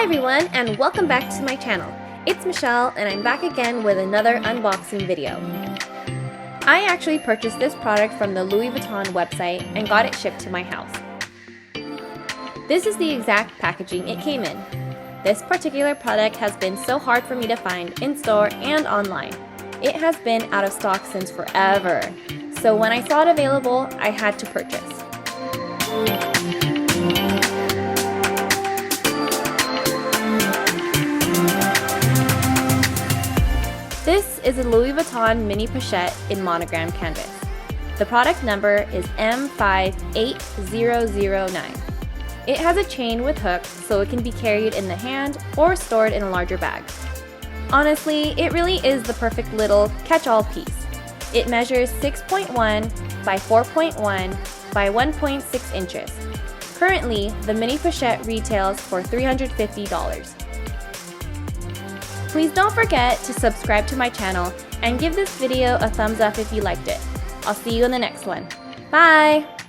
Hi everyone, and welcome back to my channel. It's Michelle and I'm back again with another unboxing video. I actually purchased this product from the Louis Vuitton website and got it shipped to my house. This is the exact packaging it came in. This particular product has been so hard for me to find in store and online. It has been out of stock since forever, so when I saw it available, I had to purchase. This is a Louis Vuitton mini pochette in monogram canvas. The product number is M58009. It has a chain with hooks so it can be carried in the hand or stored in a larger bag. Honestly, it really is the perfect little catch-all piece. It measures 6.1 by 4.1 by 1.6 inches. Currently, the mini pochette retails for $350. Please don't forget to subscribe to my channel and give this video a thumbs up if you liked it. I'll see you in the next one. Bye!